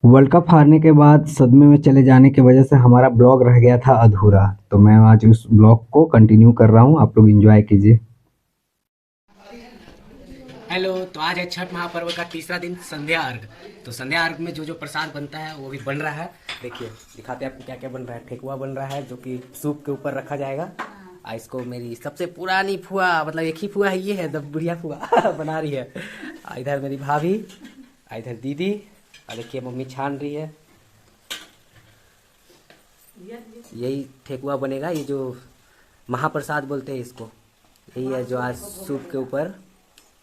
World cup हारने के बाद सदमे में चले जाने की वजह से हमारा ब्लॉग रह गया था अधूरा। तो मैं आज उस ब्लॉग को कंटिन्यू कर रहा हूँ, आप लोग एंजॉय कीजिए। हेलो। तो आज है छठ महापर्व का तीसरा दिन, संध्या अर्घ। तो संध्या अर्घ में जो जो प्रसाद बनता है वो भी बन रहा है। देखिए, दिखाते हैं आपको क्या क्या बन रहा है। ठेकुआ बन रहा है जो कि सूप के ऊपर रखा जाएगा। इसको मेरी सबसे पुरानी फुआ, मतलब एक ही फुआ है, ये है द बुढ़िया फुआ बना रही है। इधर मेरी भाभी, इधर दीदी, और देखिए मम्मी छान रही है। यही ठेकुआ बनेगा, ये जो महाप्रसाद बोलते हैं इसको, यही है जो आज सूप के ऊपर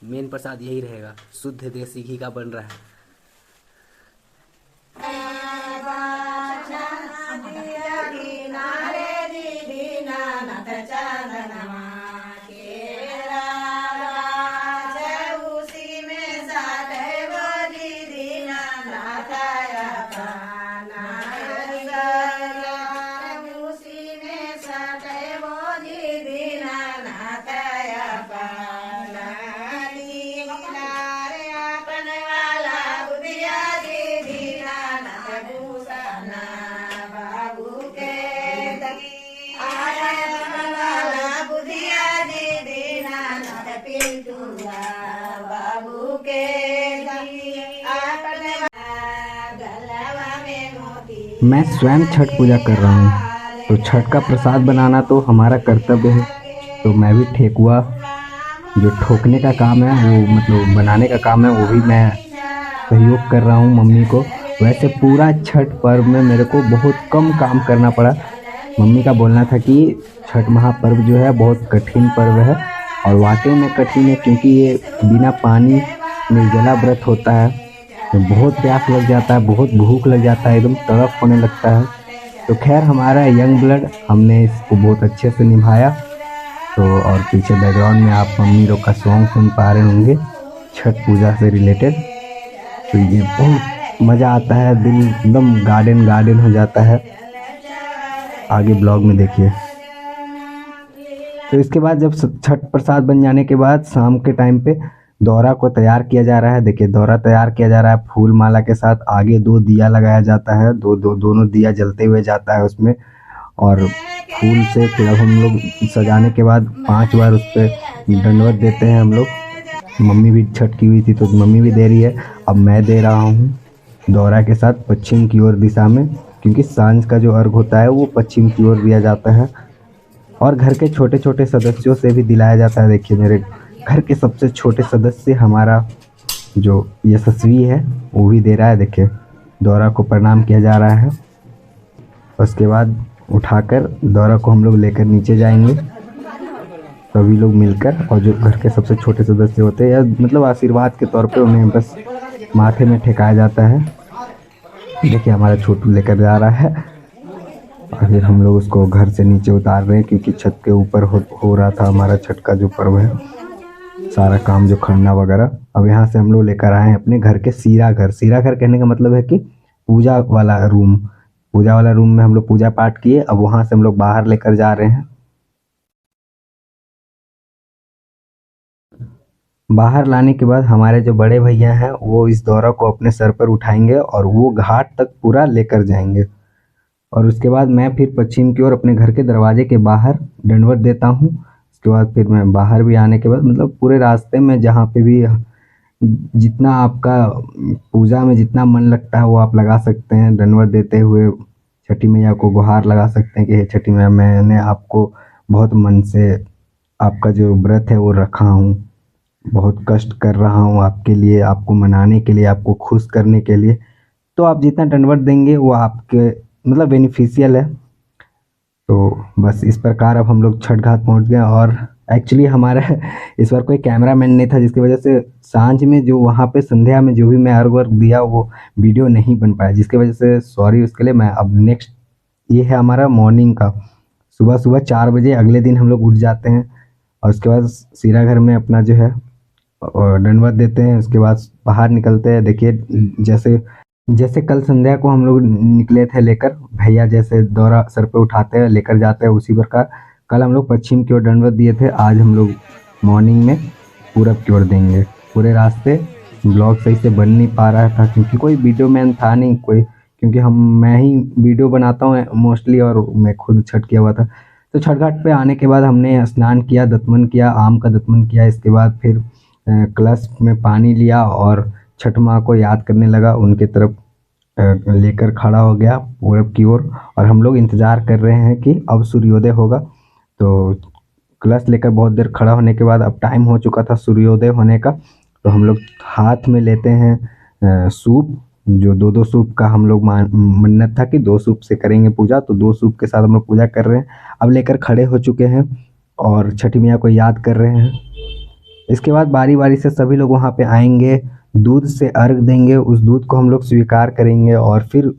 मेन प्रसाद यही रहेगा। शुद्ध देसी घी का बन रहा है। मैं स्वयं छठ पूजा कर रहा हूँ, तो छठ का प्रसाद बनाना तो हमारा कर्तव्य है। तो मैं भी ठेकुआ जो ठोकने का काम है, वो मतलब बनाने का काम है, वो भी मैं सहयोग कर रहा हूँ मम्मी को। वैसे पूरा छठ पर्व में मेरे को बहुत कम काम करना पड़ा। मम्मी का बोलना था कि छठ महापर्व जो है बहुत कठिन पर्व है, और वाकई में कठिन है, क्योंकि ये बिना पानी निर्जला व्रत होता है। तो बहुत प्यास लग जाता है, बहुत भूख लग जाता है, एकदम तड़प होने लगता है। तो खैर, हमारा यंग ब्लड, हमने इसको बहुत अच्छे से निभाया। तो और पीछे बैकग्राउंड में आप मम्मी लोग का सॉन्ग सुन पा रहे होंगे छठ पूजा से रिलेटेड। तो ये बहुत मज़ा आता है, दिल एकदम गार्डन गार्डन हो जाता है। आगे ब्लॉग में देखिए। तो इसके बाद जब छठ प्रसाद बन जाने के बाद शाम के टाइम पे दौरा को तैयार किया जा रहा है। देखिए, दौरा तैयार किया जा रहा है फूल माला के साथ। आगे 2 दिया लगाया जाता है, दोनों दिया जलते हुए जाता है उसमें, और फूल से फिर अब हम लोग सजाने के बाद 5 बार उस पर दंडवत देते हैं हम लोग। मम्मी भी छठ की हुई थी तो मम्मी भी दे रही है, अब मैं दे रहा हूँ दौरा के साथ पश्चिम की ओर दिशा में, क्योंकि सांझ का जो अर्घ होता है वो पश्चिम की ओर दिया जाता है। और घर के छोटे छोटे सदस्यों से भी दिलाया जाता है। देखिए, मेरे घर के सबसे छोटे सदस्य हमारा जो यशस्वी है वो भी दे रहा है। देखिए, दौरा को प्रणाम किया जा रहा है। उसके बाद उठाकर दौरा को हम लोग लेकर नीचे जाएंगे, सभी लोग मिलकर। और जो घर के सबसे छोटे सदस्य होते हैं, या मतलब आशीर्वाद के तौर पे उन्हें बस माथे में ठेकाया जाता है। देखिए, हमारा छोटू लेकर जा रहा है, और फिर हम लोग उसको घर से नीचे उतार रहे हैं, क्योंकि छत के ऊपर हो रहा था हमारा छठ का जो पर्व है, सारा काम जो खरना वगैरह। अब यहाँ से हम लोग लेकर आए हैं अपने घर के सीरा घर। सीरा घर कहने का मतलब है कि पूजा वाला रूम। पूजा वाला रूम में हम लोग पूजा पाठ किए, अब वहाँ से हम लोग बाहर लेकर जा रहे हैं। बाहर लाने के बाद हमारे जो बड़े भैया हैं वो इस दौरा को अपने सर पर उठाएंगे और वो घाट तक पूरा लेकर जाएंगे। और उसके बाद मैं फिर पश्चिम की ओर अपने घर के दरवाजे के बाहर दंडवत देता हूँ। उसके बाद फिर मैं बाहर भी आने के बाद, मतलब पूरे रास्ते में जहाँ पे भी जितना आपका पूजा में जितना मन लगता है वो आप लगा सकते हैं। दंडवत देते हुए छठी मैया को गुहार लगा सकते हैं कि हे छठी मैया, मैंने आपको बहुत मन से आपका जो व्रत है वो रखा हूँ, बहुत कष्ट कर रहा हूँ आपके लिए, आपको मनाने के लिए, आपको खुश करने के लिए। तो आप जितना दंडवत देंगे वो आपके मतलब बेनिफिशियल है। तो बस इस प्रकार अब हम लोग छठ घाट पहुंच गए। और एक्चुअली हमारा इस बार कोई कैमरामैन नहीं था, जिसकी वजह से सांझ में जो वहाँ पे संध्या में जो भी मैं अर्घ वर्घ दिया वो वीडियो नहीं बन पाया, जिसकी वजह से सॉरी उसके लिए। मैं अब नेक्स्ट, ये है हमारा मॉर्निंग का, सुबह सुबह 4 बजे अगले दिन हम लोग उठ जाते हैं, और उसके बाद सीरा घर में अपना जो है दंडवत देते हैं। उसके बाद बाहर निकलते हैं। देखिए, जैसे जैसे कल संध्या को हम लोग निकले थे लेकर, भैया जैसे दौरा सर पे उठाते हैं लेकर जाते हैं, उसी प्रकार कल हम लोग पश्चिम की ओर दंडवत दिए थे। आज हम लोग मॉर्निंग में पूरब की ओर देंगे। पूरे रास्ते ब्लॉग सही से बन नहीं पा रहा था क्योंकि कोई वीडियो मैन था नहीं कोई, क्योंकि मैं ही वीडियो बनाता हूँ मोस्टली और मैं खुद छठ किया हुआ था। तो छठ घाट पे आने के बाद हमने स्नान किया, दतमन किया, आम का दतमन किया। इसके बाद फिर कलश में पानी लिया और छठ माँ को याद करने लगा, उनके तरफ लेकर खड़ा हो गया पूरब की ओर। और हम लोग इंतज़ार कर रहे हैं कि अब सूर्योदय होगा। तो कलश लेकर बहुत देर खड़ा होने के बाद अब टाइम हो चुका था सूर्योदय होने का। तो हम लोग हाथ में लेते हैं सूप, जो दो दो सूप का हम लोग मन्नत था कि 2 सूप से करेंगे पूजा, तो 2 सूप के साथ हम लोग पूजा कर रहे हैं। अब लेकर खड़े हो चुके हैं और छठी मैया को याद कर रहे हैं। इसके बाद बारी बारी से सभी लोग वहाँ पे आएंगे, दूध से अर्घ देंगे, उस दूध को हम लोग स्वीकार करेंगे और फिर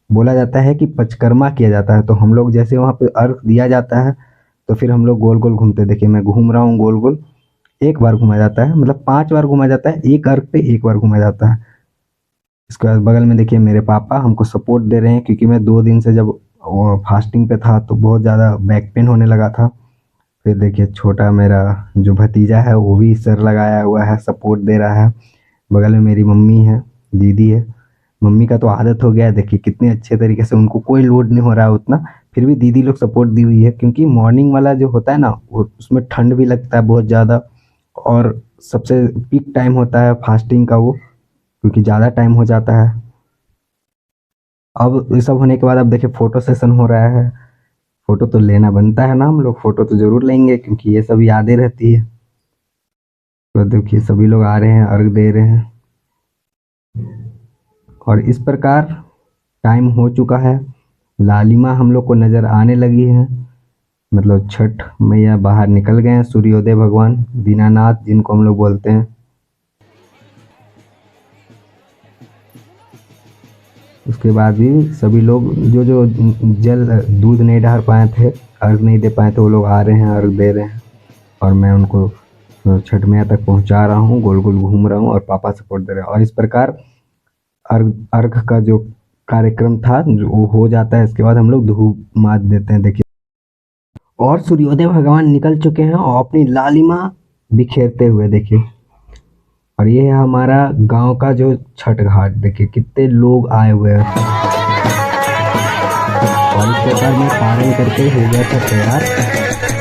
बोला जाता है कि पंचकर्मा किया जाता है। तो हम लोग जैसे वहाँ पे अर्घ दिया जाता है तो फिर हम लोग गोल गोल घूमते, देखिए मैं घूम रहा हूँ गोल गोल। एक बार घुमा जाता है, मतलब 5 बार घुमा जाता है, एक अर्घ पे 1 बार घुमा जाता है। इसके बाद बगल में देखिए मेरे पापा हमको सपोर्ट दे रहे हैं, क्योंकि मैं 2 दिन से जब फास्टिंग पे था तो बहुत ज़्यादा बैक पेन होने लगा था। फिर देखिए छोटा मेरा जो भतीजा है वो भी सर लगाया हुआ है, सपोर्ट दे रहा है। बगल में मेरी मम्मी है, दीदी है। मम्मी का तो आदत हो गया है, देखिए कितने अच्छे तरीके से, उनको कोई लोड नहीं हो रहा है उतना, फिर भी दीदी लोग सपोर्ट दी हुई है। क्योंकि मॉर्निंग वाला जो होता है ना वो उसमें ठंड भी लगता है बहुत ज़्यादा, और सबसे पीक टाइम होता है फास्टिंग का वो, क्योंकि ज़्यादा टाइम हो जाता है। अब ये सब होने के बाद अब देखिए फ़ोटो सेशन हो रहा है। फ़ोटो तो लेना बनता है ना, हम लोग फ़ोटो तो ज़रूर लेंगे क्योंकि ये सब यादें रहती है। तो देखिए सभी लोग आ रहे हैं, अर्घ दे रहे हैं और इस प्रकार टाइम हो चुका है। लालिमा हम लोग को नज़र आने लगी है, मतलब छठ मैया बाहर निकल गए हैं, सूर्योदय भगवान दीनानाथ जिनको हम लोग बोलते हैं। उसके बाद भी सभी लोग जो जो जल दूध नहीं ढार पाए थे, अर्घ नहीं दे पाए थे, वो लोग आ रहे हैं, अर्घ दे रहे हैं। और मैं उनको छठ मैया तक पहुंचा रहा हूँ, गोल गोल घूम रहा हूँ और पापा सपोर्ट दे रहे हैं। और इस प्रकार अर्घ अर्घ का जो कार्यक्रम था जो वो हो जाता है। इसके बाद हम लोग धूप मात देते हैं, देखिए। और सूर्योदय भगवान निकल चुके हैं और अपनी लालिमा बिखेरते हुए, देखिए। और ये है हमारा गांव का जो छठ घाट, देखिए कितने लोग आए हुए हैं। और इस प्रकार मैं पारण करके हो गया था तैयार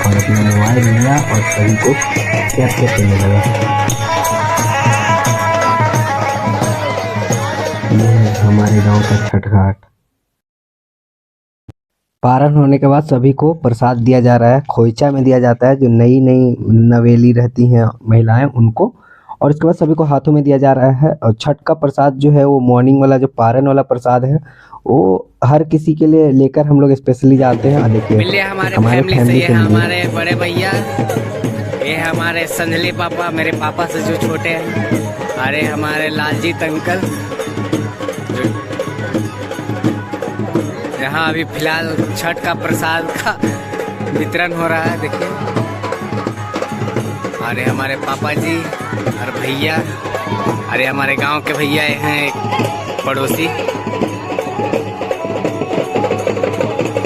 और अपना मोबाइल लिया और सभी को कैप्चर करने लगा। ये है हमारे गांव का छठ घाट। पारण होने के बाद सभी को प्रसाद दिया जा रहा है, खोइचा में दिया जाता है, जो नई नई नवेली रहती हैं महिलाएं उनको। और उसके बाद सभी को हाथों में दिया जा रहा है। और छठ का प्रसाद जो है वो मॉर्निंग वाला जो पारण वाला प्रसाद है वो हर किसी के लिए लेकर हम लोग स्पेशली जाते हैं। देखिए मिलिए हमारे फैमिली से, ये हमारे बड़े भैया, ये हमारे संजली पापा, मेरे पापा से जो छोटे हैं, अरे हमारे लालजीत अंकल। यहाँ अभी फिलहाल छठ का प्रसाद का वितरण हो रहा है, देखिए। अरे हमारे पापा जी और भैया, अरे हमारे गांव के भैया हैं एक पड़ोसी,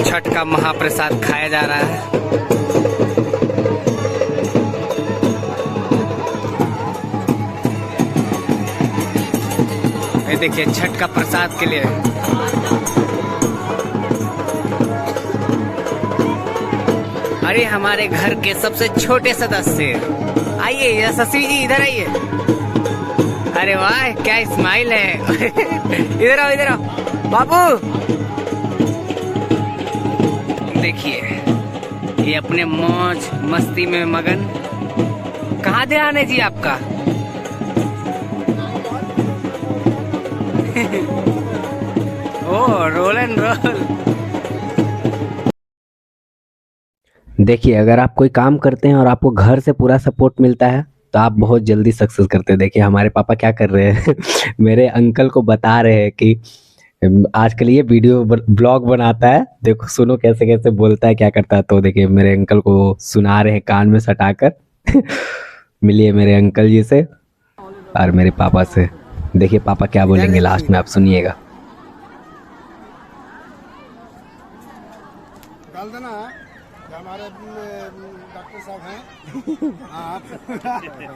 छठ का महाप्रसाद खाया जा रहा है। ये देखिए छठ का प्रसाद के लिए अरे हमारे घर के सबसे छोटे सदस्य, आइए यशस्वी जी इधर आइए। अरे वाह क्या स्माइल है। इधर आओ, इधर आओ बाबू। देखिए ये अपने मौज मस्ती में मगन। कहाँ ध्यान है जी आपका? ओ रोल एंड रोल। देखिए अगर आप कोई काम करते हैं और आपको घर से पूरा सपोर्ट मिलता है तो आप बहुत जल्दी सक्सेस करते हैं। देखिए हमारे पापा क्या कर रहे हैं। मेरे अंकल को बता रहे हैं कि आजकल ये वीडियो ब्लॉग बनाता है, देखो सुनो कैसे कैसे बोलता है, क्या करता है। तो देखिए मेरे अंकल को सुना रहे हैं कान में सटाकर। मिलिए मेरे अंकल जी से और मेरे पापा से, देखिए पापा क्या बोलेंगे लास्ट में, आप सुनिएगा। डाल देना जो हमारे डॉक्टर साहब हैं। आप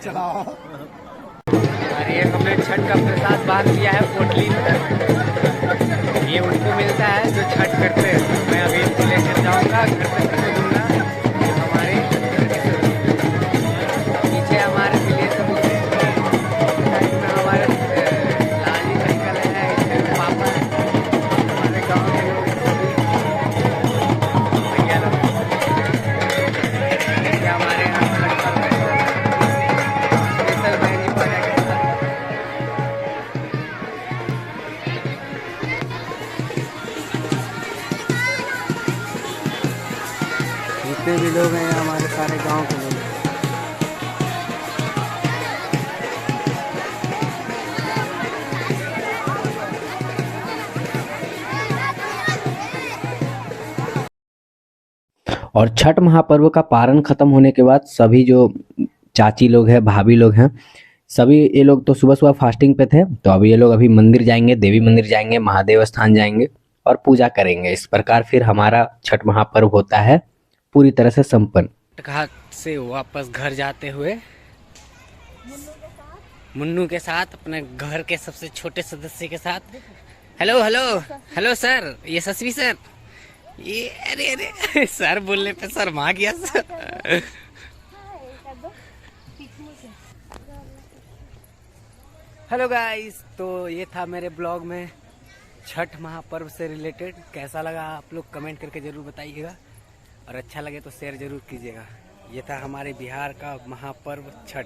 चलाओ। और ये हमने छठ का प्रसाद बांध दिया है पोटली में। ये उनको मिलता है जो छठ करते हैं। मैं अभी इनको लेकर जाऊंगा घर तक दूंगा। हमारे पीछे हमारे विलेज में हमारे लाली अंकल है, इसके पापा है, हमारे गाँव के लोग भैया लोग हमारे यहाँ स्पेशल बहनी बना के जितने भी लोग हैं हमारे सारे गांव के लोग हैं। और छठ महापर्व का पारण खत्म होने के बाद सभी जो चाची लोग हैं, भाभी लोग हैं, सभी ये लोग तो सुबह सुबह फास्टिंग पे थे, तो अभी ये लोग अभी मंदिर जाएंगे, देवी मंदिर जाएंगे, महादेव स्थान जाएंगे और पूजा करेंगे। इस प्रकार फिर हमारा छठ महापर्व होता है पूरी तरह से संपन्न। घाट से वापस घर जाते हुए मुन्नू के साथ, अपने घर के सबसे छोटे सदस्य के साथ। हेलो हेलो हेलो सर, ये सस्वी सर, ये अरे अरे सर बोलने पे सर माँ गया सर। हेलो गाइस, तो ये था मेरे ब्लॉग में छठ महापर्व से रिलेटेड। कैसा लगा आप लोग कमेंट करके ज़रूर बताइएगा, और अच्छा लगे तो शेयर ज़रूर कीजिएगा। ये था हमारे बिहार का महापर्व छठ।